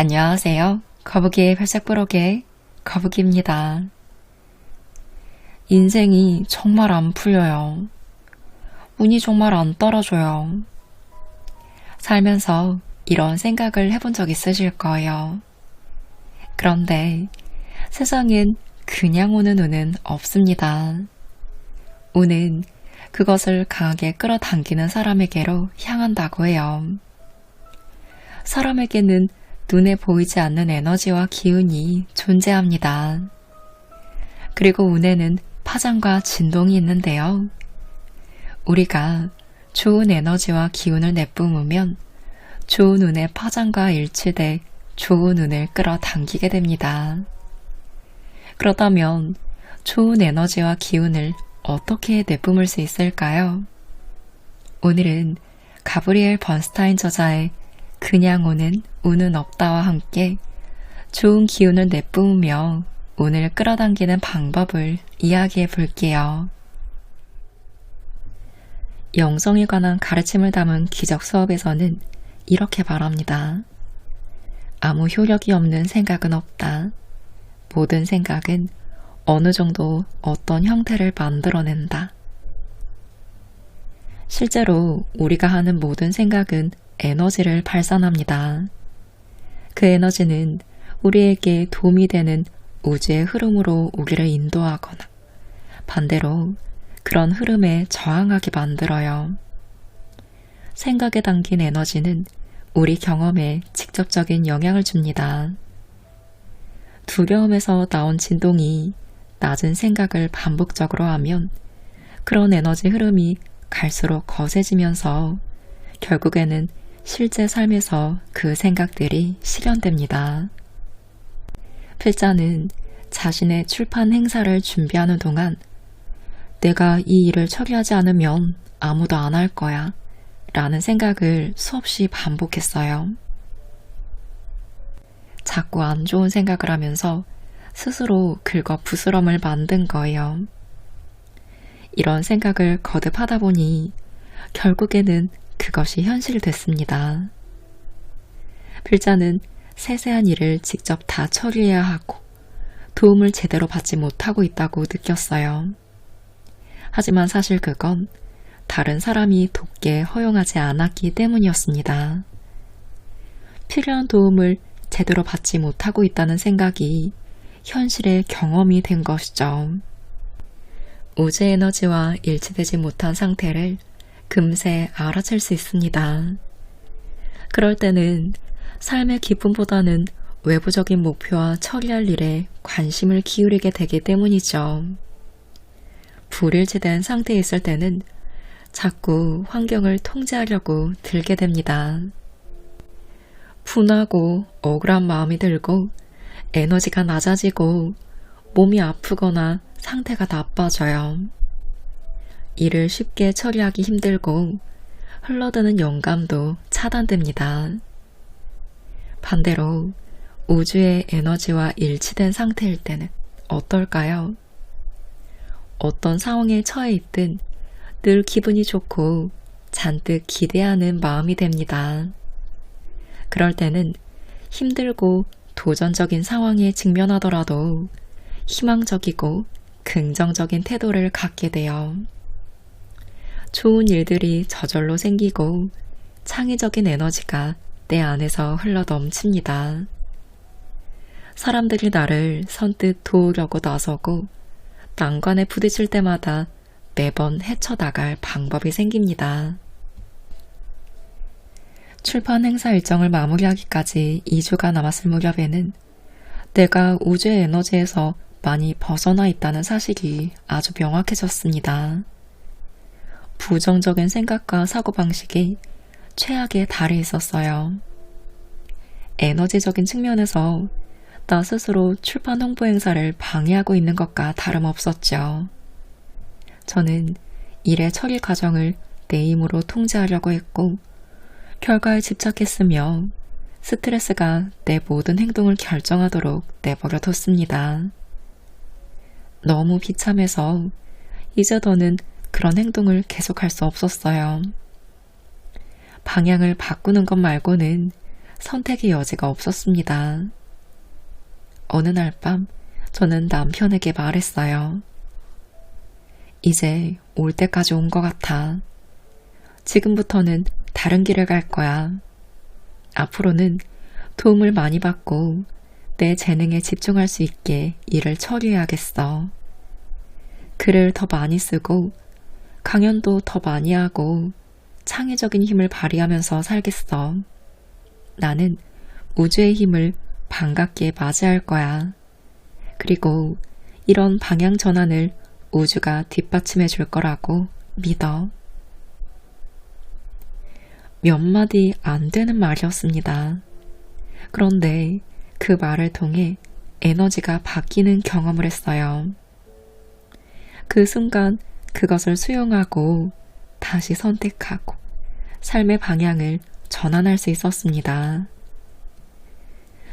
안녕하세요. 거북이의 발색부록의 거북이입니다. 인생이 정말 안 풀려요. 운이 정말 안 따라줘요. 살면서 이런 생각을 해본 적 있으실 거예요. 그런데 세상엔 그냥 오는 운은 없습니다. 운은 그것을 강하게 끌어당기는 사람에게로 향한다고 해요. 사람에게는 눈에 보이지 않는 에너지와 기운이 존재합니다. 그리고 운에는 파장과 진동이 있는데요. 우리가 좋은 에너지와 기운을 내뿜으면 좋은 운의 파장과 일치돼 좋은 운을 끌어당기게 됩니다. 그렇다면 좋은 에너지와 기운을 어떻게 내뿜을 수 있을까요? 오늘은 가브리엘 번스타인 저자의 그냥 오는 운은 없다와 함께 좋은 기운을 내뿜으며 운을 끌어당기는 방법을 이야기해 볼게요. 영성에 관한 가르침을 담은 기적 수업에서는 이렇게 말합니다. 아무 효력이 없는 생각은 없다. 모든 생각은 어느 정도 어떤 형태를 만들어낸다. 실제로 우리가 하는 모든 생각은 에너지를 발산합니다. 그 에너지는 우리에게 도움이 되는 우주의 흐름으로 우리를 인도하거나 반대로 그런 흐름에 저항하게 만들어요. 생각에 담긴 에너지는 우리 경험에 직접적인 영향을 줍니다. 두려움에서 나온 진동이 낮은 생각을 반복적으로 하면 그런 에너지 흐름이 갈수록 거세지면서 결국에는 실제 삶에서 그 생각들이 실현됩니다. 필자는 자신의 출판 행사를 준비하는 동안 내가 이 일을 처리하지 않으면 아무도 안 할 거야 라는 생각을 수없이 반복했어요. 자꾸 안 좋은 생각을 하면서 스스로 긁어 부스럼을 만든 거예요. 이런 생각을 거듭 하다 보니 결국에는 그것이 현실됐습니다. 필자는 세세한 일을 직접 다 처리해야 하고 도움을 제대로 받지 못하고 있다고 느꼈어요. 하지만 사실 그건 다른 사람이 돕게 허용하지 않았기 때문이었습니다. 필요한 도움을 제대로 받지 못하고 있다는 생각이 현실의 경험이 된 것이죠. 우주 에너지와 일치되지 못한 상태를 금세 알아챌 수 있습니다. 그럴 때는 삶의 기쁨보다는 외부적인 목표와 처리할 일에 관심을 기울이게 되기 때문이죠. 불일치된 상태에 있을 때는 자꾸 환경을 통제하려고 들게 됩니다. 분하고 억울한 마음이 들고 에너지가 낮아지고 몸이 아프거나 상태가 나빠져요. 일을 쉽게 처리하기 힘들고 흘러드는 영감도 차단됩니다. 반대로 우주의 에너지와 일치된 상태일 때는 어떨까요? 어떤 상황에 처해 있든 늘 기분이 좋고 잔뜩 기대하는 마음이 됩니다. 그럴 때는 힘들고 도전적인 상황에 직면하더라도 희망적이고 긍정적인 태도를 갖게 돼요. 좋은 일들이 저절로 생기고 창의적인 에너지가 내 안에서 흘러 넘칩니다. 사람들이 나를 선뜻 도우려고 나서고 난관에 부딪힐 때마다 매번 헤쳐나갈 방법이 생깁니다. 출판 행사 일정을 마무리하기까지 2주가 남았을 무렵에는 내가 우주의 에너지에서 많이 벗어나 있다는 사실이 아주 명확해졌습니다. 부정적인 생각과 사고방식이 최악에 달해 있었어요. 에너지적인 측면에서 나 스스로 출판 홍보 행사를 방해하고 있는 것과 다름없었죠. 저는 일의 처리 과정을 내 힘으로 통제하려고 했고 결과에 집착했으며 스트레스가 내 모든 행동을 결정하도록 내버려 뒀습니다. 너무 비참해서 이제 더는 그런 행동을 계속할 수 없었어요. 방향을 바꾸는 것 말고는 선택의 여지가 없었습니다. 어느 날 밤 저는 남편에게 말했어요. 이제 올 때까지 온 것 같아. 지금부터는 다른 길을 갈 거야. 앞으로는 도움을 많이 받고 내 재능에 집중할 수 있게 일을 처리해야겠어. 글을 더 많이 쓰고 강연도 더 많이 하고 창의적인 힘을 발휘하면서 살겠어. 나는 우주의 힘을 반갑게 맞이할 거야. 그리고 이런 방향 전환을 우주가 뒷받침해 줄 거라고 믿어. 몇 마디 안 되는 말이었습니다. 그런데 그 말을 통해 에너지가 바뀌는 경험을 했어요. 그 순간 그것을 수용하고 다시 선택하고 삶의 방향을 전환할 수 있었습니다.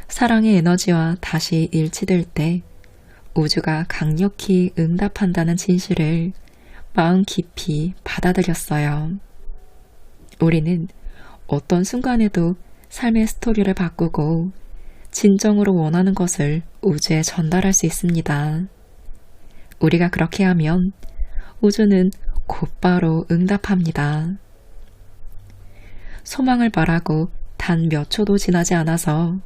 사랑의 에너지와 다시 일치될 때 우주가 강력히 응답한다는 진실을 마음 깊이 받아들였어요. 우리는 어떤 순간에도 삶의 스토리를 바꾸고 진정으로 원하는 것을 우주에 전달할 수 있습니다. 우리가 그렇게 하면 우주는 곧바로 응답합니다. 소망을 말하고 단 몇 초도 지나지 않아서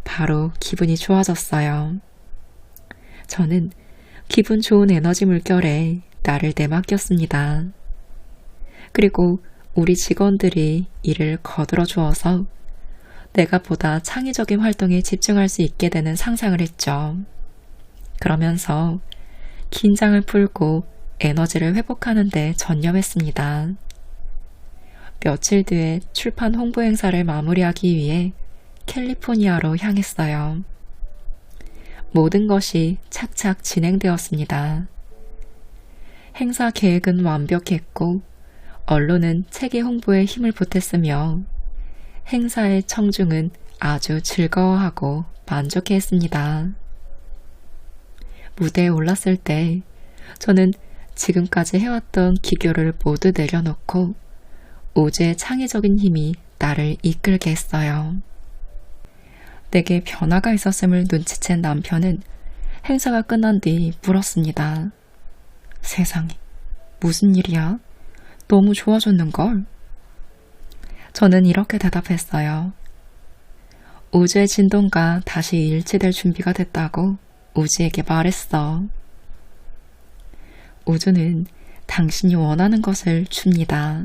바로 기분이 좋아졌어요. 저는 기분 좋은 에너지 물결에 나를 내맡겼습니다. 그리고 우리 직원들이 일을 거들어 주어서 내가 보다 창의적인 활동에 집중할 수 있게 되는 상상을 했죠. 그러면서 긴장을 풀고 에너지를 회복하는 데 전념했습니다. 며칠 뒤에 출판 홍보 행사를 마무리하기 위해 캘리포니아로 향했어요. 모든 것이 착착 진행되었습니다. 행사 계획은 완벽했고 언론은 책의 홍보에 힘을 보탰으며 행사의 청중은 아주 즐거워하고 만족해했습니다. 무대에 올랐을 때 저는 지금까지 해왔던 기교를 모두 내려놓고 우주의 창의적인 힘이 나를 이끌게 했어요. 내게 변화가 있었음을 눈치챈 남편은 행사가 끝난 뒤 물었습니다. 세상에, 무슨 일이야? 너무 좋아졌는걸? 저는 이렇게 대답했어요. 우주의 진동과 다시 일치될 준비가 됐다고 우주에게 말했어. 우주는 당신이 원하는 것을 줍니다.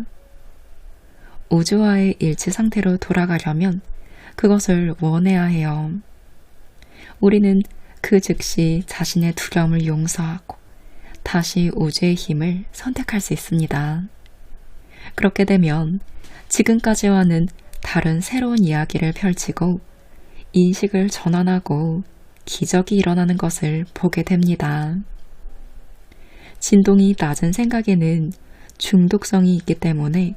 우주와의 일치 상태로 돌아가려면 그것을 원해야 해요. 우리는 그 즉시 자신의 두려움을 용서하고 다시 우주의 힘을 선택할 수 있습니다. 그렇게 되면 지금까지와는 다른 새로운 이야기를 펼치고 인식을 전환하고 기적이 일어나는 것을 보게 됩니다. 진동이 낮은 생각에는 중독성이 있기 때문에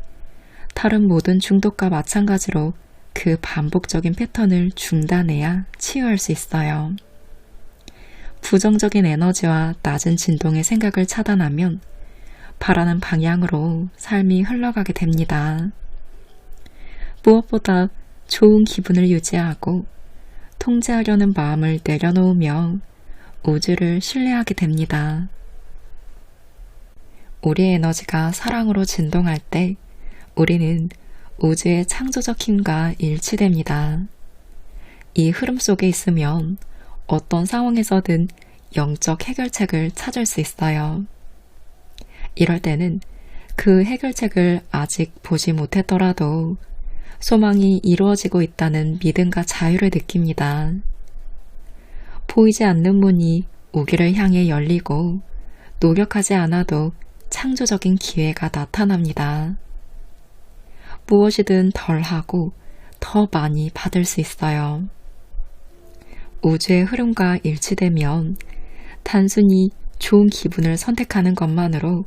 다른 모든 중독과 마찬가지로 그 반복적인 패턴을 중단해야 치유할 수 있어요. 부정적인 에너지와 낮은 진동의 생각을 차단하면 바라는 방향으로 삶이 흘러가게 됩니다. 무엇보다 좋은 기분을 유지하고 통제하려는 마음을 내려놓으며 우주를 신뢰하게 됩니다. 우리의 에너지가 사랑으로 진동할 때 우리는 우주의 창조적 힘과 일치됩니다. 이 흐름 속에 있으면 어떤 상황에서든 영적 해결책을 찾을 수 있어요. 이럴 때는 그 해결책을 아직 보지 못했더라도 소망이 이루어지고 있다는 믿음과 자유를 느낍니다. 보이지 않는 문이 우기를 향해 열리고 노력하지 않아도 창조적인 기회가 나타납니다. 무엇이든 덜하고 더 많이 받을 수 있어요. 우주의 흐름과 일치되면 단순히 좋은 기분을 선택하는 것만으로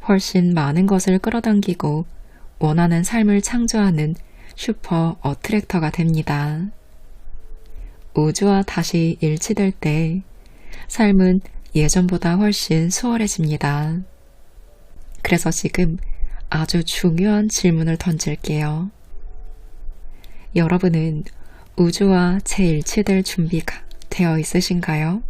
훨씬 많은 것을 끌어당기고 원하는 삶을 창조하는 슈퍼 어트랙터가 됩니다. 우주와 다시 일치될 때 삶은 예전보다 훨씬 수월해집니다. 그래서 지금 아주 중요한 질문을 던질게요. 여러분은 우주와 재일치될 준비가 되어 있으신가요?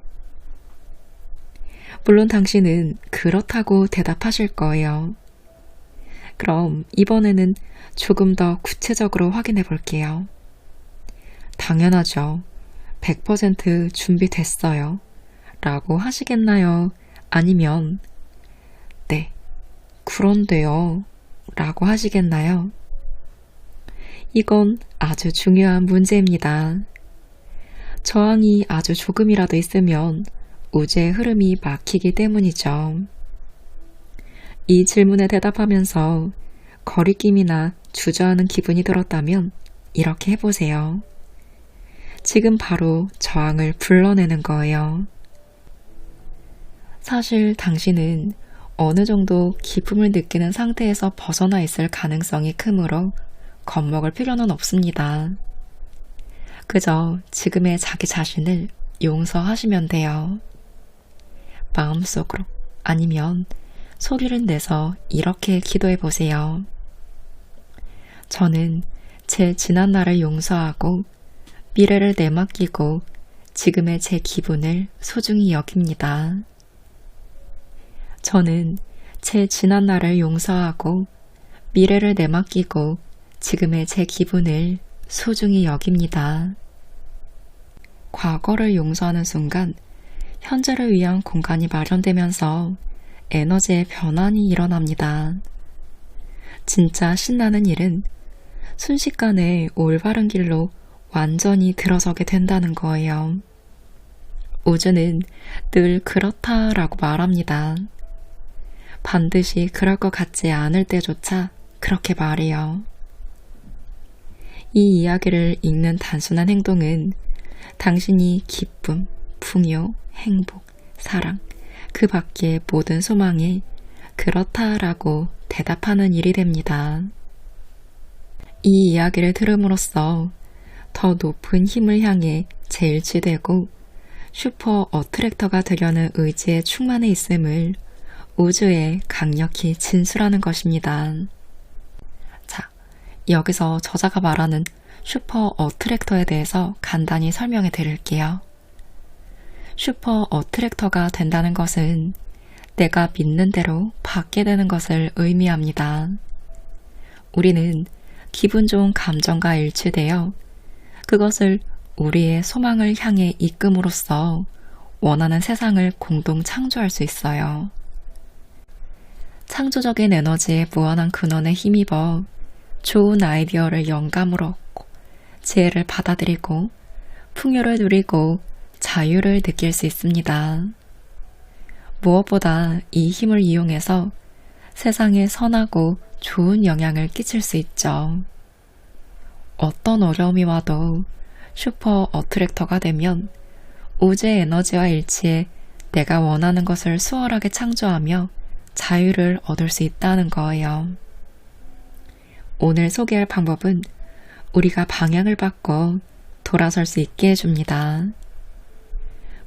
물론 당신은 그렇다고 대답하실 거예요. 그럼 이번에는 조금 더 구체적으로 확인해 볼게요. 당연하죠. 100% 준비됐어요. 라고 하시겠나요? 아니면 네, 그런데요. 라고 하시겠나요? 이건 아주 중요한 문제입니다. 저항이 아주 조금이라도 있으면 우주의 흐름이 막히기 때문이죠. 이 질문에 대답하면서 거리낌이나 주저하는 기분이 들었다면 이렇게 해보세요. 지금 바로 저항을 불러내는 거예요. 사실 당신은 어느 정도 기쁨을 느끼는 상태에서 벗어나 있을 가능성이 크므로 겁먹을 필요는 없습니다. 그저 지금의 자기 자신을 용서하시면 돼요. 마음속으로 아니면 소리를 내서 이렇게 기도해 보세요. 저는 제 지난 날을 용서하고 미래를 내맡기고 지금의 제 기분을 소중히 여깁니다. 저는 제 지난 날을 용서하고 미래를 내맡기고 지금의 제 기분을 소중히 여깁니다. 과거를 용서하는 순간 현재를 위한 공간이 마련되면서 에너지의 변환이 일어납니다. 진짜 신나는 일은 순식간에 올바른 길로 완전히 들어서게 된다는 거예요. 우주는 늘 그렇다라고 말합니다. 반드시 그럴 것 같지 않을 때조차 그렇게 말해요. 이 이야기를 읽는 단순한 행동은 당신이 기쁨, 풍요, 행복, 사랑, 그 밖의 모든 소망에 그렇다라고 대답하는 일이 됩니다. 이 이야기를 들음으로써 더 높은 힘을 향해 재일치되고 슈퍼 어트랙터가 되려는 의지에 충만해 있음을 우주에 강력히 진술하는 것입니다. 자, 여기서 저자가 말하는 슈퍼 어트랙터에 대해서 간단히 설명해 드릴게요. 슈퍼 어트랙터가 된다는 것은 내가 믿는 대로 받게 되는 것을 의미합니다. 우리는 기분 좋은 감정과 일치되어 그것을 우리의 소망을 향해 이끔으로써 원하는 세상을 공동 창조할 수 있어요. 창조적인 에너지의 무한한 근원에 힘입어 좋은 아이디어를 영감으로 얻고 지혜를 받아들이고 풍요를 누리고 자유를 느낄 수 있습니다. 무엇보다 이 힘을 이용해서 세상에 선하고 좋은 영향을 끼칠 수 있죠. 어떤 어려움이 와도 슈퍼 어트랙터가 되면 우주의 에너지와 일치해 내가 원하는 것을 수월하게 창조하며 자유를 얻을 수 있다는 거예요. 오늘 소개할 방법은 우리가 방향을 바꿔 돌아설 수 있게 해줍니다.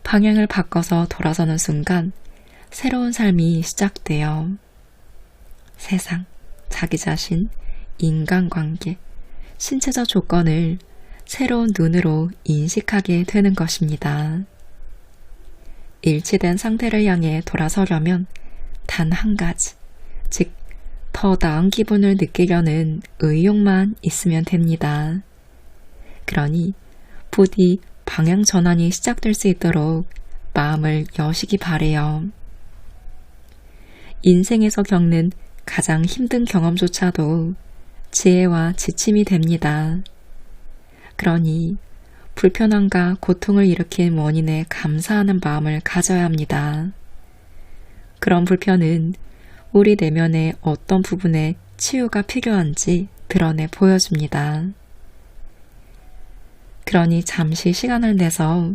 방향을 바꿔서 돌아서는 순간 새로운 삶이 시작돼요. 세상, 자기 자신, 인간관계, 신체적 조건을 새로운 눈으로 인식하게 되는 것입니다. 일치된 상태를 향해 돌아서려면 단 한 가지, 즉 더 나은 기분을 느끼려는 의욕만 있으면 됩니다. 그러니 부디 방향 전환이 시작될 수 있도록 마음을 여시기 바래요. 인생에서 겪는 가장 힘든 경험조차도 지혜와 지침이 됩니다. 그러니 불편함과 고통을 일으킨 원인에 감사하는 마음을 가져야 합니다. 그런 불편은 우리 내면의 어떤 부분에 치유가 필요한지 드러내 보여줍니다. 그러니 잠시 시간을 내서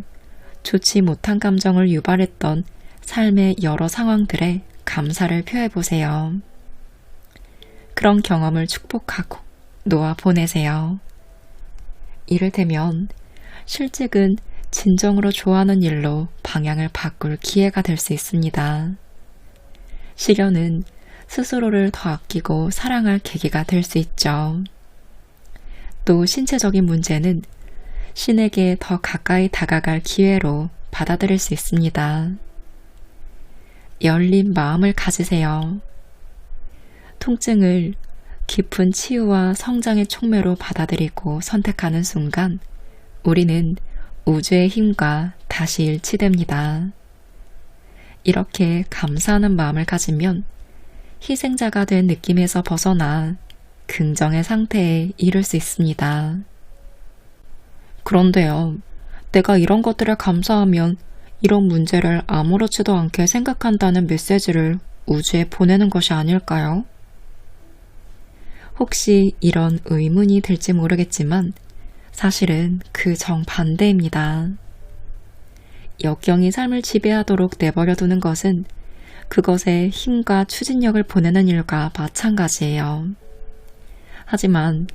좋지 못한 감정을 유발했던 삶의 여러 상황들에 감사를 표해보세요. 그런 경험을 축복하고 놓아 보내세요. 이를테면 실직은 진정으로 좋아하는 일로 방향을 바꿀 기회가 될 수 있습니다. 시련은 스스로를 더 아끼고 사랑할 계기가 될 수 있죠. 또 신체적인 문제는 신에게 더 가까이 다가갈 기회로 받아들일 수 있습니다. 열린 마음을 가지세요. 통증을 깊은 치유와 성장의 촉매로 받아들이고 선택하는 순간 우리는 우주의 힘과 다시 일치됩니다. 이렇게 감사하는 마음을 가지면 희생자가 된 느낌에서 벗어나 긍정의 상태에 이를 수 있습니다. 그런데요, 내가 이런 것들을 감사하면 이런 문제를 아무렇지도 않게 생각한다는 메시지를 우주에 보내는 것이 아닐까요? 혹시 이런 의문이 들지 모르겠지만 사실은 그 정반대입니다. 역경이 삶을 지배하도록 내버려두는 것은 그것에 힘과 추진력을 보내는 일과 마찬가지예요. 하지만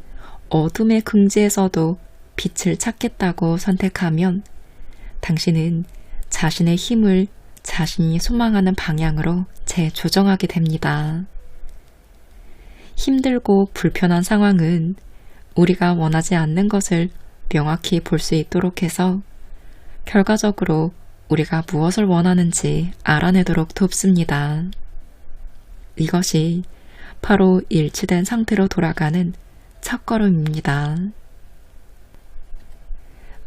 어둠의 긍지에서도 빛을 찾겠다고 선택하면 당신은 자신의 힘을 자신이 소망하는 방향으로 재조정하게 됩니다. 힘들고 불편한 상황은 우리가 원하지 않는 것을 명확히 볼 수 있도록 해서 결과적으로 우리가 무엇을 원하는지 알아내도록 돕습니다. 이것이 바로 일치된 상태로 돌아가는 첫걸음입니다.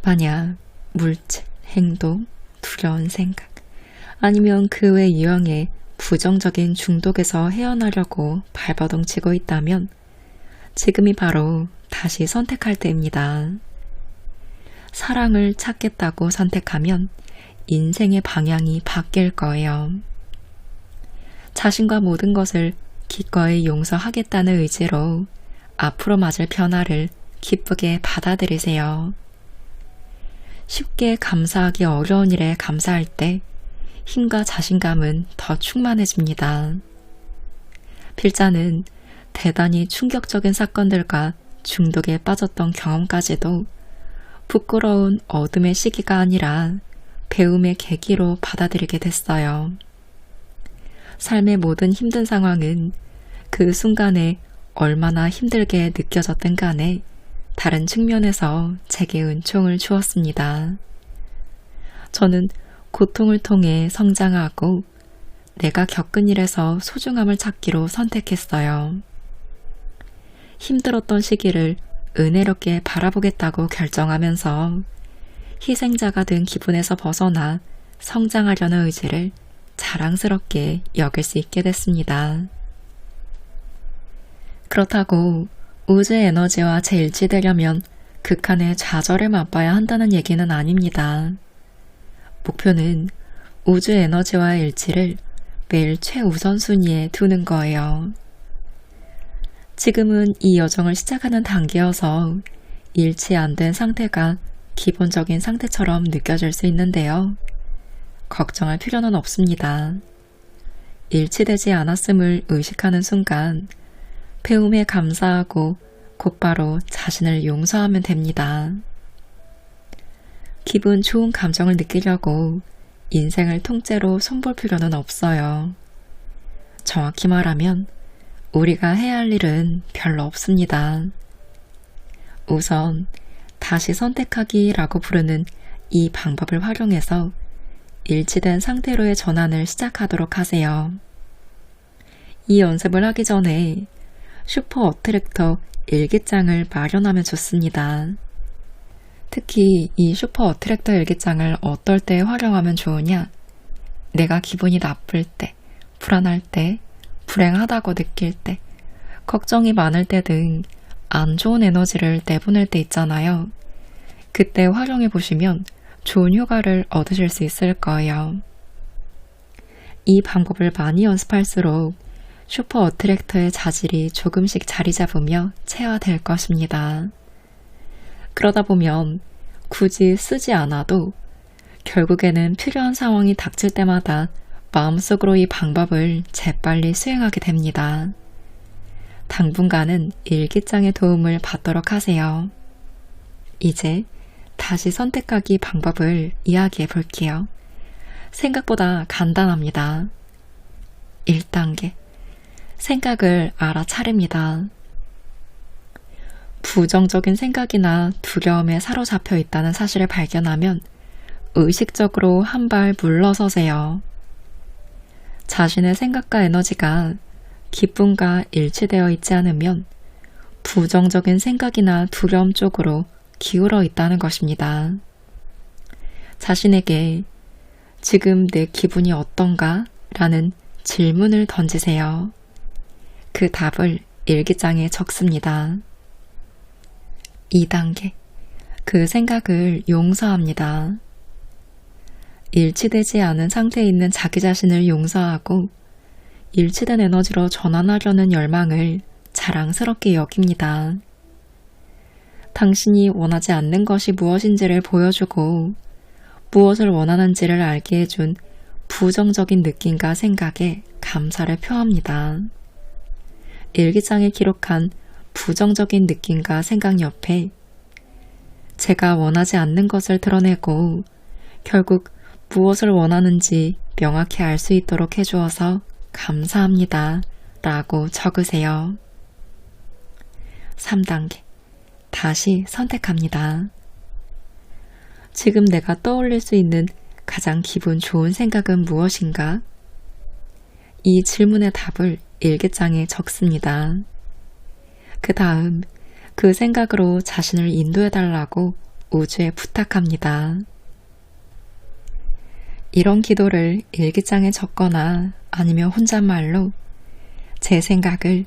만약 물질, 행동, 두려운 생각, 아니면 그 외 유형의 부정적인 중독에서 헤어나려고 발버둥치고 있다면 지금이 바로 다시 선택할 때입니다. 사랑을 찾겠다고 선택하면 인생의 방향이 바뀔 거예요. 자신과 모든 것을 기꺼이 용서하겠다는 의지로 앞으로 맞을 변화를 기쁘게 받아들이세요. 쉽게 감사하기 어려운 일에 감사할 때 힘과 자신감은 더 충만해집니다. 필자는 대단히 충격적인 사건들과 중독에 빠졌던 경험까지도 부끄러운 어둠의 시기가 아니라 배움의 계기로 받아들이게 됐어요. 삶의 모든 힘든 상황은 그 순간에 얼마나 힘들게 느껴졌든 간에 다른 측면에서 제게 은총을 주었습니다. 저는 고통을 통해 성장하고 내가 겪은 일에서 소중함을 찾기로 선택했어요. 힘들었던 시기를 은혜롭게 바라보겠다고 결정하면서 희생자가 된 기분에서 벗어나 성장하려는 의지를 자랑스럽게 여길 수 있게 됐습니다. 그렇다고 우주의 에너지와 재일치되려면 극한의 좌절을 맛봐야 한다는 얘기는 아닙니다. 목표는 우주 에너지와의 일치를 매일 최우선순위에 두는 거예요. 지금은 이 여정을 시작하는 단계여서 일치 안 된 상태가 기본적인 상태처럼 느껴질 수 있는데요. 걱정할 필요는 없습니다. 일치되지 않았음을 의식하는 순간 배움에 감사하고 곧바로 자신을 용서하면 됩니다. 기분 좋은 감정을 느끼려고 인생을 통째로 손볼 필요는 없어요. 정확히 말하면 우리가 해야 할 일은 별로 없습니다. 우선 다시 선택하기라고 부르는 이 방법을 활용해서 일치된 상태로의 전환을 시작하도록 하세요. 이 연습을 하기 전에 슈퍼 어트랙터 일기장을 마련하면 좋습니다. 특히 이 슈퍼 어트랙터 일기장을 어떨 때 활용하면 좋으냐? 내가 기분이 나쁠 때, 불안할 때, 불행하다고 느낄 때, 걱정이 많을 때 등 안 좋은 에너지를 내보낼 때 있잖아요. 그때 활용해 보시면 좋은 효과를 얻으실 수 있을 거예요. 이 방법을 많이 연습할수록 슈퍼 어트랙터의 자질이 조금씩 자리 잡으며 체화될 것입니다. 그러다 보면 굳이 쓰지 않아도 결국에는 필요한 상황이 닥칠 때마다 마음속으로 이 방법을 재빨리 수행하게 됩니다. 당분간은 일기장의 도움을 받도록 하세요. 이제 다시 선택하기 방법을 이야기해 볼게요. 생각보다 간단합니다. 1단계. 생각을 알아차립니다. 부정적인 생각이나 두려움에 사로잡혀 있다는 사실을 발견하면 의식적으로 한 발 물러서세요. 자신의 생각과 에너지가 기쁨과 일치되어 있지 않으면 부정적인 생각이나 두려움 쪽으로 기울어 있다는 것입니다. 자신에게 지금 내 기분이 어떤가? 라는 질문을 던지세요. 그 답을 일기장에 적습니다. 2단계. 그 생각을 용서합니다. 일치되지 않은 상태에 있는 자기 자신을 용서하고 일치된 에너지로 전환하려는 열망을 자랑스럽게 여깁니다. 당신이 원하지 않는 것이 무엇인지를 보여주고 무엇을 원하는지를 알게 해준 부정적인 느낌과 생각에 감사를 표합니다. 일기장에 기록한 부정적인 느낌과 생각 옆에 제가 원하지 않는 것을 드러내고 결국 무엇을 원하는지 명확히 알 수 있도록 해주어서 감사합니다. 라고 적으세요. 3단계. 다시 선택합니다. 지금 내가 떠올릴 수 있는 가장 기분 좋은 생각은 무엇인가? 이 질문의 답을 일기장에 적습니다. 그 다음 그 생각으로 자신을 인도해달라고 우주에 부탁합니다. 이런 기도를 일기장에 적거나 아니면 혼잣말로 제 생각을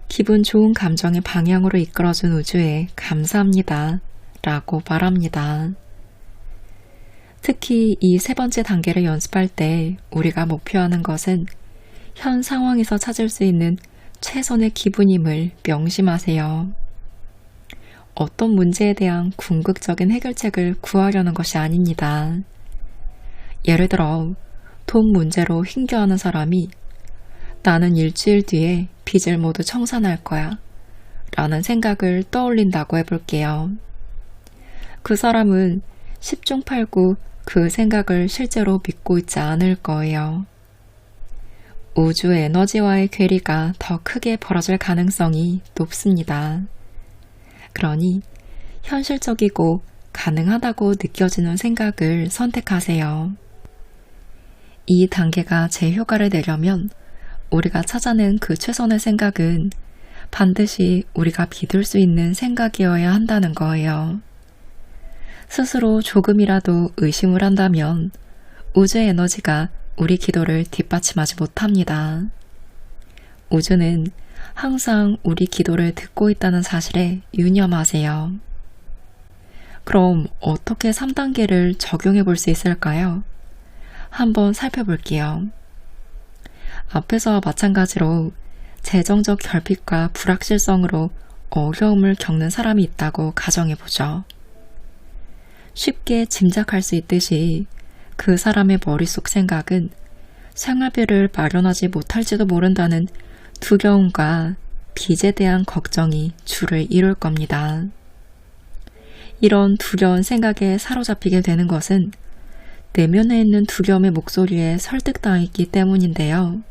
기분 좋은 감정의 방향으로 이끌어준 우주에 감사합니다. 라고 말합니다. 특히 이 세 번째 단계를 연습할 때 우리가 목표하는 것은 현 상황에서 찾을 수 있는 최선의 기분임을 명심하세요. 어떤 문제에 대한 궁극적인 해결책을 구하려는 것이 아닙니다. 예를 들어 돈 문제로 힘겨워하는 사람이 나는 일주일 뒤에 빚을 모두 청산할 거야 라는 생각을 떠올린다고 해볼게요. 그 사람은 10중 8구 그 생각을 실제로 믿고 있지 않을 거예요. 우주의 에너지와의 괴리가 더 크게 벌어질 가능성이 높습니다. 그러니 현실적이고 가능하다고 느껴지는 생각을 선택하세요. 이 단계가 제 효과를 내려면 우리가 찾아낸 그 최선의 생각은 반드시 우리가 믿을 수 있는 생각이어야 한다는 거예요. 스스로 조금이라도 의심을 한다면 우주의 에너지가 우리 기도를 뒷받침하지 못합니다. 우주는 항상 우리 기도를 듣고 있다는 사실에 유념하세요. 그럼 어떻게 3단계를 적용해 볼 수 있을까요? 한번 살펴볼게요. 앞에서와 마찬가지로 재정적 결핍과 불확실성으로 어려움을 겪는 사람이 있다고 가정해보죠. 쉽게 짐작할 수 있듯이 그 사람의 머릿속 생각은 생활비를 마련하지 못할지도 모른다는 두려움과 빚에 대한 걱정이 주를 이룰 겁니다. 이런 두려운 생각에 사로잡히게 되는 것은 내면에 있는 두려움의 목소리에 설득당했기 때문인데요.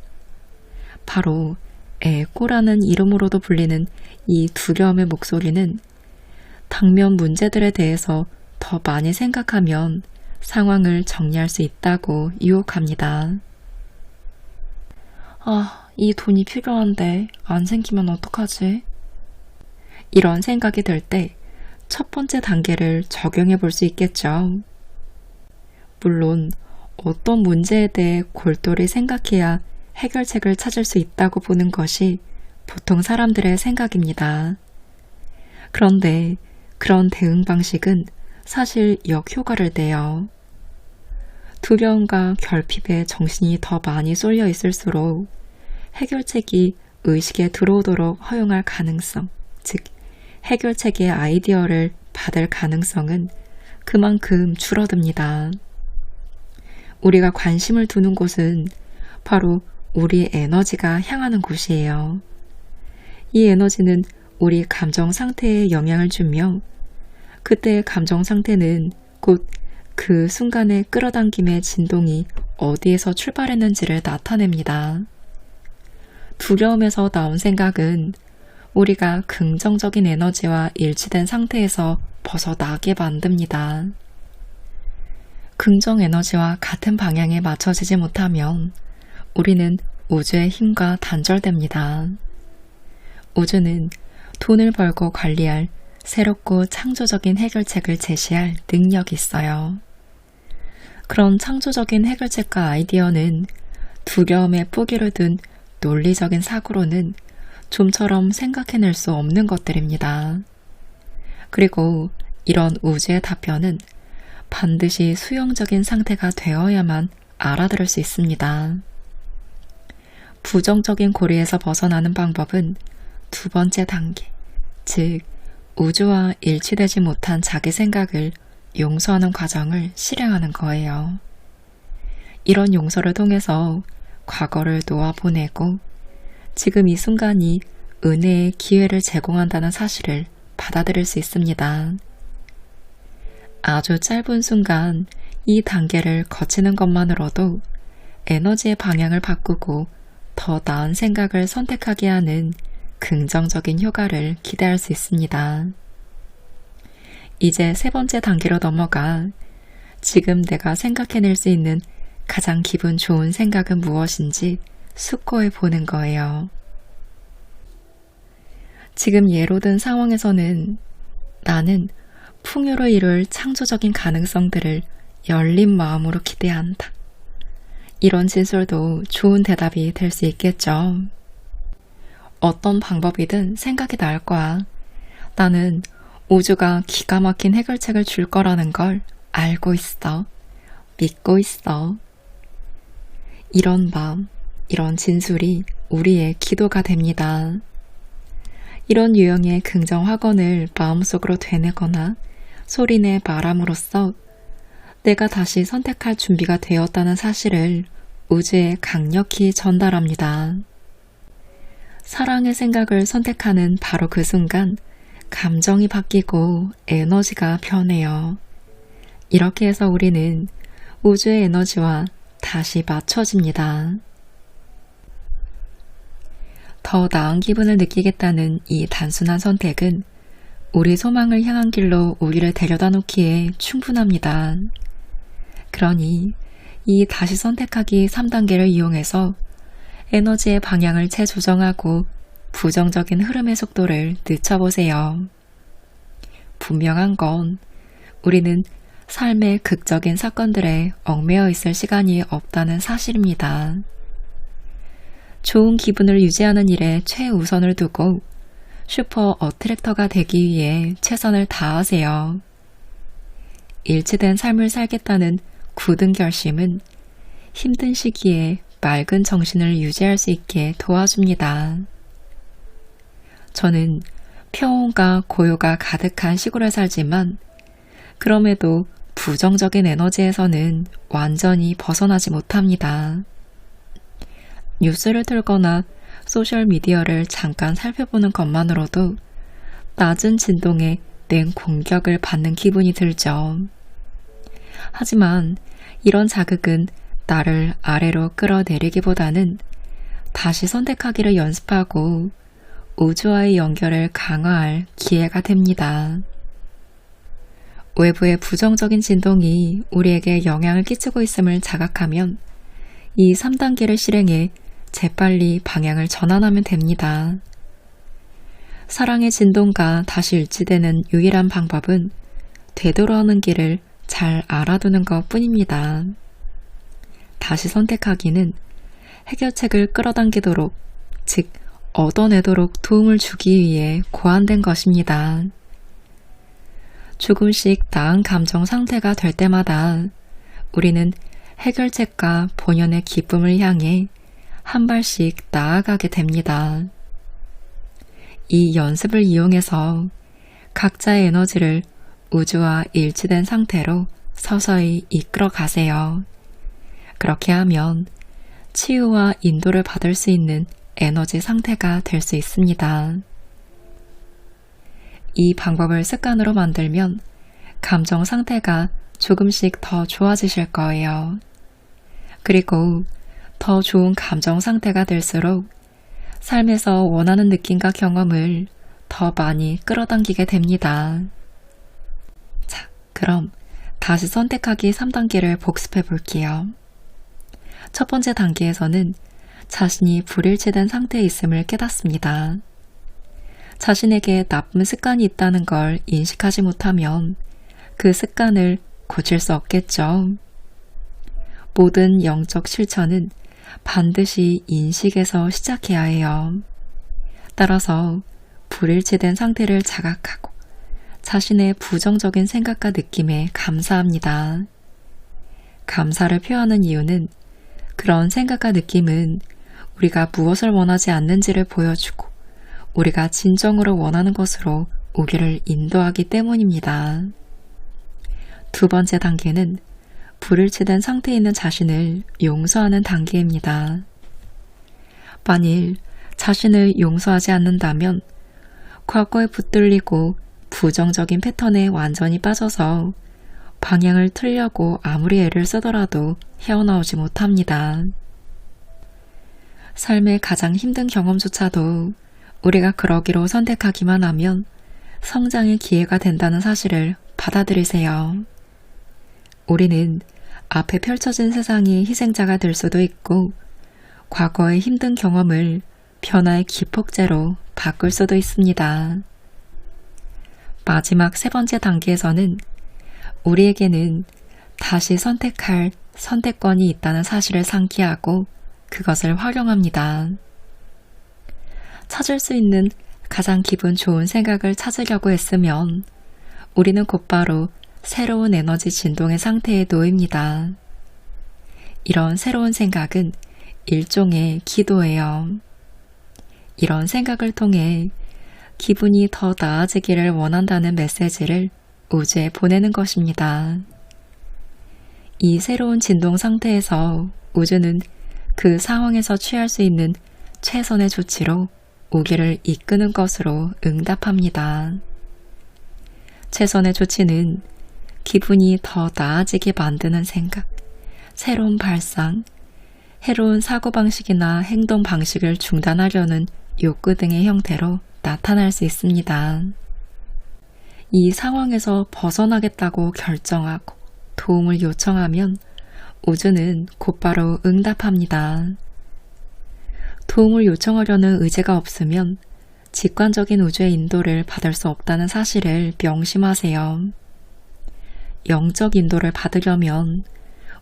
바로 에고라는 이름으로도 불리는 이 두려움의 목소리는 당면 문제들에 대해서 더 많이 생각하면 상황을 정리할 수 있다고 유혹합니다. 이 돈이 필요한데 안 생기면 어떡하지? 이런 생각이 들 때 첫 번째 단계를 적용해 볼 수 있겠죠. 물론 어떤 문제에 대해 골똘히 생각해야 해결책을 찾을 수 있다고 보는 것이 보통 사람들의 생각입니다. 그런데 그런 대응 방식은 사실 역효과를 내요. 두려움과 결핍에 정신이 더 많이 쏠려 있을수록 해결책이 의식에 들어오도록 허용할 가능성, 즉 해결책의 아이디어를 받을 가능성은 그만큼 줄어듭니다. 우리가 관심을 두는 곳은 바로 우리 에너지가 향하는 곳이에요. 이 에너지는 우리 감정 상태에 영향을 주며 그때의 감정 상태는 곧 그 순간의 끌어당김의 진동이 어디에서 출발했는지를 나타냅니다. 두려움에서 나온 생각은 우리가 긍정적인 에너지와 일치된 상태에서 벗어나게 만듭니다. 긍정 에너지와 같은 방향에 맞춰지지 못하면 우리는 우주의 힘과 단절됩니다. 우주는 돈을 벌고 관리할 새롭고 창조적인 해결책을 제시할 능력이 있어요. 그런 창조적인 해결책과 아이디어는 두려움에 뿌기를 둔 논리적인 사고로는 좀처럼 생각해낼 수 없는 것들입니다. 그리고 이런 우주의 답변은 반드시 수용적인 상태가 되어야만 알아들을 수 있습니다. 부정적인 고리에서 벗어나는 방법은 두 번째 단계, 즉 우주와 일치되지 못한 자기 생각을 용서하는 과정을 실행하는 거예요. 이런 용서를 통해서 과거를 놓아보내고 지금 이 순간이 은혜의 기회를 제공한다는 사실을 받아들일 수 있습니다. 아주 짧은 순간 이 단계를 거치는 것만으로도 에너지의 방향을 바꾸고 더 나은 생각을 선택하게 하는 긍정적인 효과를 기대할 수 있습니다. 이제 세 번째 단계로 넘어가 지금 내가 생각해낼 수 있는 가장 기분 좋은 생각은 무엇인지 숙고해 보는 거예요. 지금 예로 든 상황에서는 나는 풍요를 이룰 창조적인 가능성들을 열린 마음으로 기대한다. 이런 진술도 좋은 대답이 될 수 있겠죠. 어떤 방법이든 생각이 날 거야. 나는 우주가 기가 막힌 해결책을 줄 거라는 걸 알고 있어. 믿고 있어. 이런 마음, 이런 진술이 우리의 기도가 됩니다. 이런 유형의 긍정 확언을 마음속으로 되뇌거나 소리내 말함으로써 내가 다시 선택할 준비가 되었다는 사실을 우주에 강력히 전달합니다. 사랑의 생각을 선택하는 바로 그 순간 감정이 바뀌고 에너지가 변해요. 이렇게 해서 우리는 우주의 에너지와 다시 맞춰집니다. 더 나은 기분을 느끼겠다는 이 단순한 선택은 우리 소망을 향한 길로 우리를 데려다 놓기에 충분합니다. 그러니 이 다시 선택하기 3단계를 이용해서 에너지의 방향을 재조정하고 부정적인 흐름의 속도를 늦춰보세요. 분명한 건 우리는 삶의 극적인 사건들에 얽매여 있을 시간이 없다는 사실입니다. 좋은 기분을 유지하는 일에 최우선을 두고 슈퍼 어트랙터가 되기 위해 최선을 다하세요. 일치된 삶을 살겠다는 굳은 결심은 힘든 시기에 맑은 정신을 유지할 수 있게 도와줍니다. 저는 평온과 고요가 가득한 시골에 살지만 그럼에도 부정적인 에너지에서는 완전히 벗어나지 못합니다. 뉴스를 틀거나 소셜미디어를 잠깐 살펴보는 것만으로도 낮은 진동에 맹공격을 받는 기분이 들죠. 하지만 이런 자극은 나를 아래로 끌어내리기보다는 다시 선택하기를 연습하고 우주와의 연결을 강화할 기회가 됩니다. 외부의 부정적인 진동이 우리에게 영향을 끼치고 있음을 자각하면 이 3단계를 실행해 재빨리 방향을 전환하면 됩니다. 사랑의 진동과 다시 일치되는 유일한 방법은 되돌아오는 길을 잘 알아두는 것 뿐입니다. 다시 선택하기는 해결책을 끌어당기도록, 즉 얻어내도록 도움을 주기 위해 고안된 것입니다. 조금씩 나은 감정 상태가 될 때마다 우리는 해결책과 본연의 기쁨을 향해 한 발씩 나아가게 됩니다. 이 연습을 이용해서 각자의 에너지를 우주와 일치된 상태로 서서히 이끌어 가세요. 그렇게 하면 치유와 인도를 받을 수 있는 에너지 상태가 될 수 있습니다. 이 방법을 습관으로 만들면 감정 상태가 조금씩 더 좋아지실 거예요. 그리고 더 좋은 감정 상태가 될수록 삶에서 원하는 느낌과 경험을 더 많이 끌어당기게 됩니다. 자, 그럼 다시 선택하기 3단계를 복습해 볼게요. 첫 번째 단계에서는 자신이 불일치된 상태에 있음을 깨닫습니다. 자신에게 나쁜 습관이 있다는 걸 인식하지 못하면 그 습관을 고칠 수 없겠죠. 모든 영적 실천은 반드시 인식에서 시작해야 해요. 따라서 불일치된 상태를 자각하고 자신의 부정적인 생각과 느낌에 감사합니다. 감사를 표하는 이유는 그런 생각과 느낌은 우리가 무엇을 원하지 않는지를 보여주고 우리가 진정으로 원하는 것으로 우리를 인도하기 때문입니다. 두 번째 단계는 불일치된 상태에 있는 자신을 용서하는 단계입니다. 만일 자신을 용서하지 않는다면 과거에 붙들리고 부정적인 패턴에 완전히 빠져서 방향을 틀려고 아무리 애를 쓰더라도 헤어나오지 못합니다. 삶의 가장 힘든 경험조차도 우리가 그러기로 선택하기만 하면 성장의 기회가 된다는 사실을 받아들이세요. 우리는 앞에 펼쳐진 세상의 희생자가 될 수도 있고 과거의 힘든 경험을 변화의 기폭제로 바꿀 수도 있습니다. 마지막 세 번째 단계에서는 우리에게는 다시 선택할 선택권이 있다는 사실을 상기하고 그것을 활용합니다. 찾을 수 있는 가장 기분 좋은 생각을 찾으려고 했으면 우리는 곧바로 새로운 에너지 진동의 상태에 놓입니다. 이런 새로운 생각은 일종의 기도예요. 이런 생각을 통해 기분이 더 나아지기를 원한다는 메시지를 우주에 보내는 것입니다. 이 새로운 진동 상태에서 우주는 그 상황에서 취할 수 있는 최선의 조치로 우리를 이끄는 것으로 응답합니다. 최선의 조치는 기분이 더 나아지게 만드는 생각, 새로운 발상, 해로운 사고방식이나 행동 방식을 중단하려는 욕구 등의 형태로 나타날 수 있습니다. 이 상황에서 벗어나겠다고 결정하고 도움을 요청하면 우주는 곧바로 응답합니다. 도움을 요청하려는 의지가 없으면 직관적인 우주의 인도를 받을 수 없다는 사실을 명심하세요. 영적 인도를 받으려면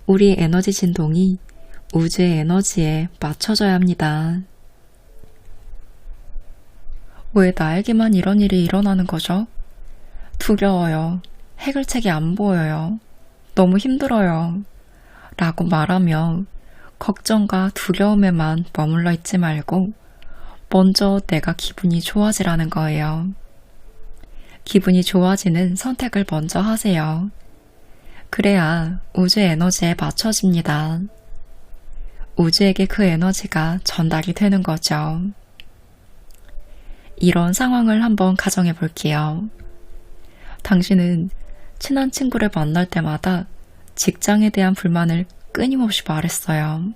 우리 에너지 진동이 우주의 에너지에 맞춰져야 합니다. 왜 나에게만 이런 일이 일어나는 거죠? 두려워요. 해결책이 안 보여요. 너무 힘들어요. 라고 말하며 걱정과 두려움에만 머물러 있지 말고 먼저 내가 기분이 좋아지라는 거예요. 기분이 좋아지는 선택을 먼저 하세요. 그래야 우주의 에너지에 맞춰집니다. 우주에게 그 에너지가 전달이 되는 거죠. 이런 상황을 한번 가정해 볼게요. 당신은 친한 친구를 만날 때마다 직장에 대한 불만을 끊임없이 말했어요.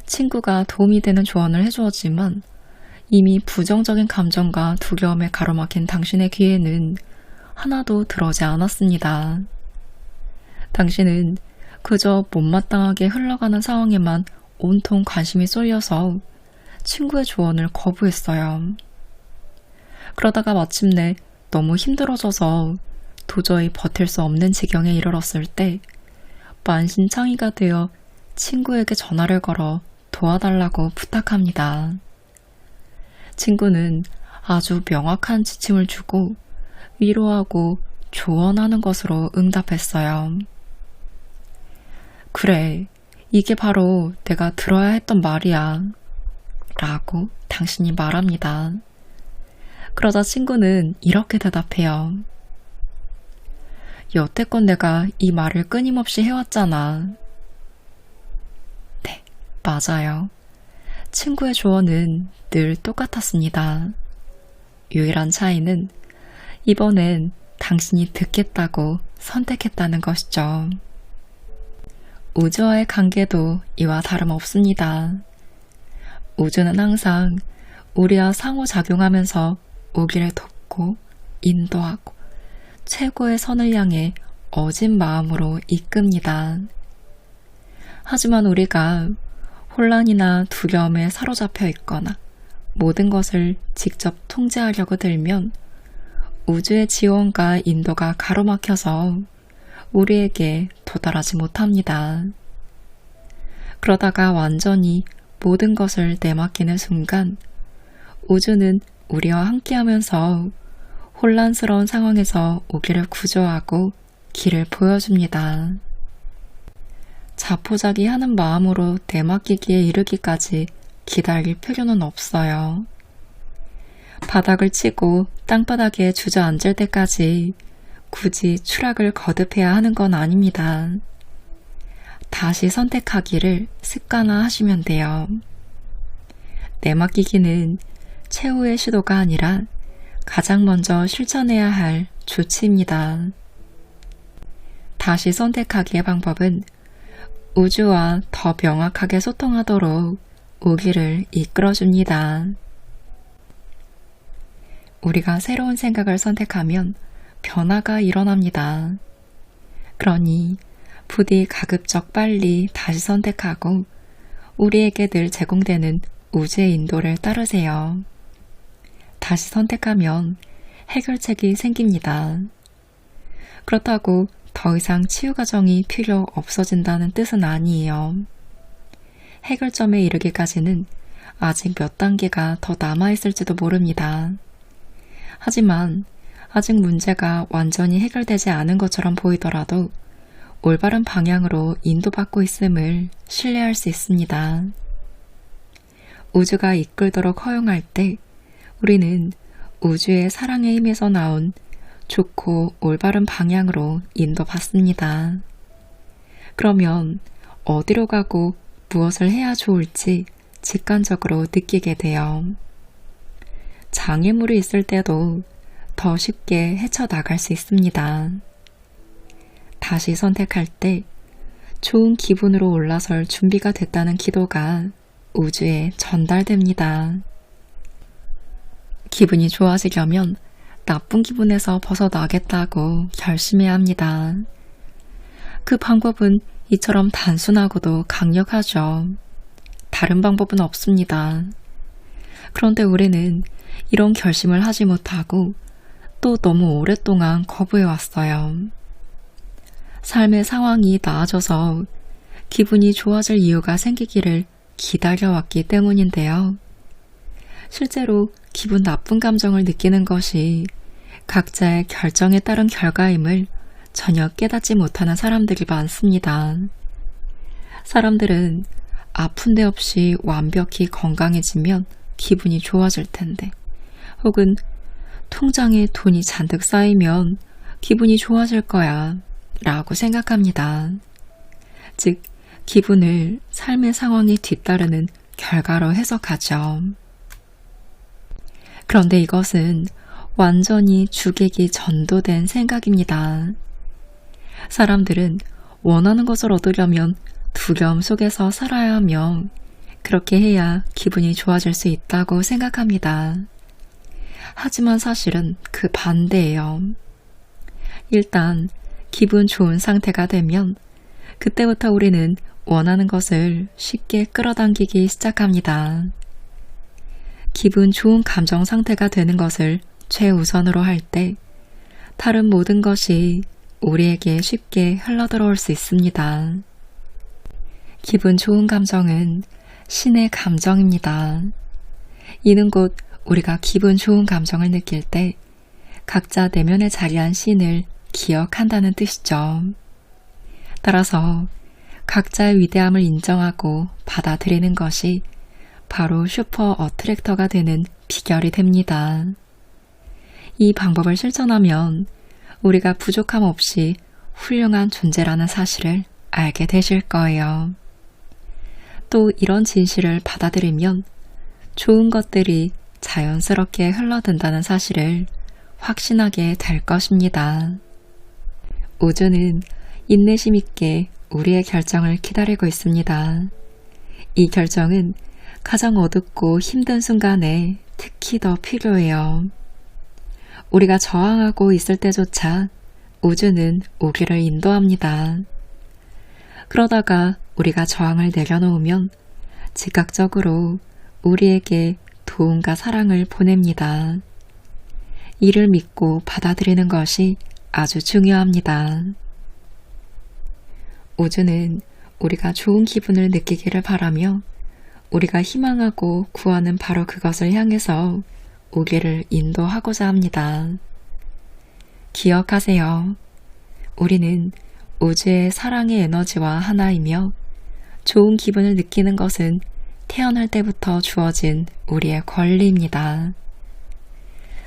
친구가 도움이 되는 조언을 해주었지만 이미 부정적인 감정과 두려움에 가로막힌 당신의 귀에는 하나도 들어오지 않았습니다. 당신은 그저 못마땅하게 흘러가는 상황에만 온통 관심이 쏠려서 친구의 조언을 거부했어요. 그러다가 마침내 너무 힘들어져서 도저히 버틸 수 없는 지경에 이르렀을 때 만신창이가 되어 친구에게 전화를 걸어 도와달라고 부탁합니다. 친구는 아주 명확한 지침을 주고 위로하고 조언하는 것으로 응답했어요. 그래, 이게 바로 내가 들어야 했던 말이야. 라고 당신이 말합니다. 그러자 친구는 이렇게 대답해요. 여태껏 내가 이 말을 끊임없이 해왔잖아. 네, 맞아요. 친구의 조언은 늘 똑같았습니다. 유일한 차이는 이번엔 당신이 듣겠다고 선택했다는 것이죠. 우주와의 관계도 이와 다름없습니다. 우주는 항상 우리와 상호작용하면서 우리를 돕고 인도하고 최고의 선을 향해 어진 마음으로 이끕니다. 하지만 우리가 혼란이나 두려움에 사로잡혀 있거나 모든 것을 직접 통제하려고 들면 우주의 지원과 인도가 가로막혀서 우리에게 도달하지 못합니다. 그러다가 완전히 모든 것을 내맡기는 순간 우주는 우리와 함께하면서 혼란스러운 상황에서 우리를 구조하고 길을 보여줍니다. 자포자기하는 마음으로 내맡기기에 이르기까지 기다릴 필요는 없어요. 바닥을 치고 땅바닥에 주저앉을 때까지 굳이 추락을 거듭해야 하는 건 아닙니다. 다시 선택하기를 습관화하시면 돼요. 내맡기기는 최후의 시도가 아니라 가장 먼저 실천해야 할 조치입니다. 다시 선택하기의 방법은 우주와 더 명확하게 소통하도록 우리를 이끌어줍니다. 우리가 새로운 생각을 선택하면 변화가 일어납니다. 그러니 부디 가급적 빨리 다시 선택하고 우리에게 늘 제공되는 우주의 인도를 따르세요. 다시 선택하면 해결책이 생깁니다. 그렇다고 더 이상 치유 과정이 필요 없어진다는 뜻은 아니에요. 해결점에 이르기까지는 아직 몇 단계가 더 남아있을지도 모릅니다. 하지만 아직 문제가 완전히 해결되지 않은 것처럼 보이더라도 올바른 방향으로 인도받고 있음을 신뢰할 수 있습니다. 우주가 이끌도록 허용할 때 우리는 우주의 사랑의 힘에서 나온 좋고 올바른 방향으로 인도받습니다. 그러면 어디로 가고 무엇을 해야 좋을지 직관적으로 느끼게 돼요. 장애물이 있을 때도 더 쉽게 헤쳐나갈 수 있습니다. 다시 선택할 때 좋은 기분으로 올라설 준비가 됐다는 기도가 우주에 전달됩니다. 기분이 좋아지려면 나쁜 기분에서 벗어나겠다고 결심해야 합니다. 그 방법은 이처럼 단순하고도 강력하죠. 다른 방법은 없습니다. 그런데 우리는 이런 결심을 하지 못하고 또 너무 오랫동안 거부해왔어요. 삶의 상황이 나아져서 기분이 좋아질 이유가 생기기를 기다려왔기 때문인데요. 실제로 기분 나쁜 감정을 느끼는 것이 각자의 결정에 따른 결과임을 전혀 깨닫지 못하는 사람들이 많습니다. 사람들은 아픈 데 없이 완벽히 건강해지면 기분이 좋아질 텐데, 혹은 통장에 돈이 잔뜩 쌓이면 기분이 좋아질 거야 라고 생각합니다. 즉, 기분을 삶의 상황이 뒤따르는 결과로 해석하죠. 그런데 이것은 완전히 주객이 전도된 생각입니다. 사람들은 원하는 것을 얻으려면 두려움 속에서 살아야 하며 그렇게 해야 기분이 좋아질 수 있다고 생각합니다. 하지만 사실은 그 반대예요. 일단 기분 좋은 상태가 되면 그때부터 우리는 원하는 것을 쉽게 끌어당기기 시작합니다. 기분 좋은 감정 상태가 되는 것을 최우선으로 할 때 다른 모든 것이 우리에게 쉽게 흘러들어올 수 있습니다. 기분 좋은 감정은 신의 감정입니다. 이는 곧 우리가 기분 좋은 감정을 느낄 때 각자 내면에 자리한 신을 기억한다는 뜻이죠. 따라서 각자의 위대함을 인정하고 받아들이는 것이 바로 슈퍼 어트랙터가 되는 비결이 됩니다. 이 방법을 실천하면 우리가 부족함 없이 훌륭한 존재라는 사실을 알게 되실 거예요. 또 이런 진실을 받아들이면 좋은 것들이 자연스럽게 흘러든다는 사실을 확신하게 될 것입니다. 우주는 인내심 있게 우리의 결정을 기다리고 있습니다. 이 결정은 가장 어둡고 힘든 순간에 특히 더 필요해요. 우리가 저항하고 있을 때조차 우주는 우리를 인도합니다. 그러다가 우리가 저항을 내려놓으면 즉각적으로 우리에게 도움과 사랑을 보냅니다. 이를 믿고 받아들이는 것이 아주 중요합니다. 우주는 우리가 좋은 기분을 느끼기를 바라며 우리가 희망하고 구하는 바로 그것을 향해서 우리를 인도하고자 합니다. 기억하세요. 우리는 우주의 사랑의 에너지와 하나이며 좋은 기분을 느끼는 것은 태어날 때부터 주어진 우리의 권리입니다.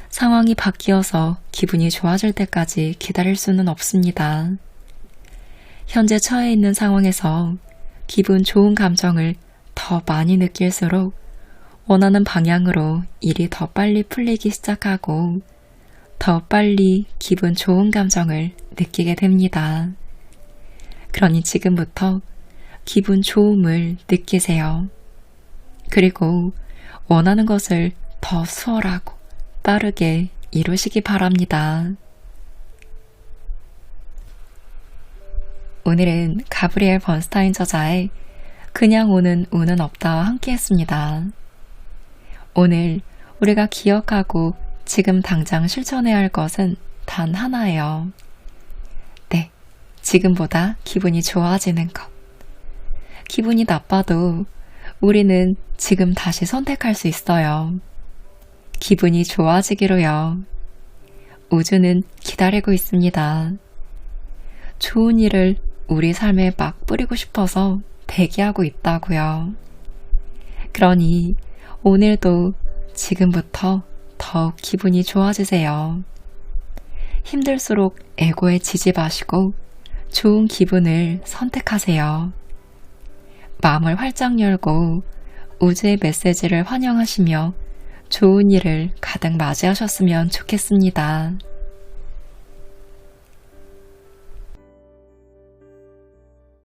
상황이 바뀌어서 기분이 좋아질 때까지 기다릴 수는 없습니다. 현재 처해 있는 상황에서 기분 좋은 감정을 더 많이 느낄수록 원하는 방향으로 일이 더 빨리 풀리기 시작하고 더 빨리 기분 좋은 감정을 느끼게 됩니다. 그러니 지금부터 기분 좋음을 느끼세요. 그리고 원하는 것을 더 수월하고 빠르게 이루시기 바랍니다. 오늘은 가브리엘 번스타인 저자의 그냥 오는 운은 없다와 함께 했습니다. 오늘 우리가 기억하고 지금 당장 실천해야 할 것은 단 하나예요. 네, 지금보다 기분이 좋아지는 것. 기분이 나빠도 우리는 지금 다시 선택할 수 있어요. 기분이 좋아지기로요. 우주는 기다리고 있습니다. 좋은 일을 우리 삶에 막 뿌리고 싶어서 대기하고 있다고요. 그러니 오늘도 지금부터 더욱 기분이 좋아지세요. 힘들수록 에고에 지지 마시고 좋은 기분을 선택하세요. 마음을 활짝 열고 우주의 메시지를 환영하시며 좋은 일을 가득 맞이하셨으면 좋겠습니다.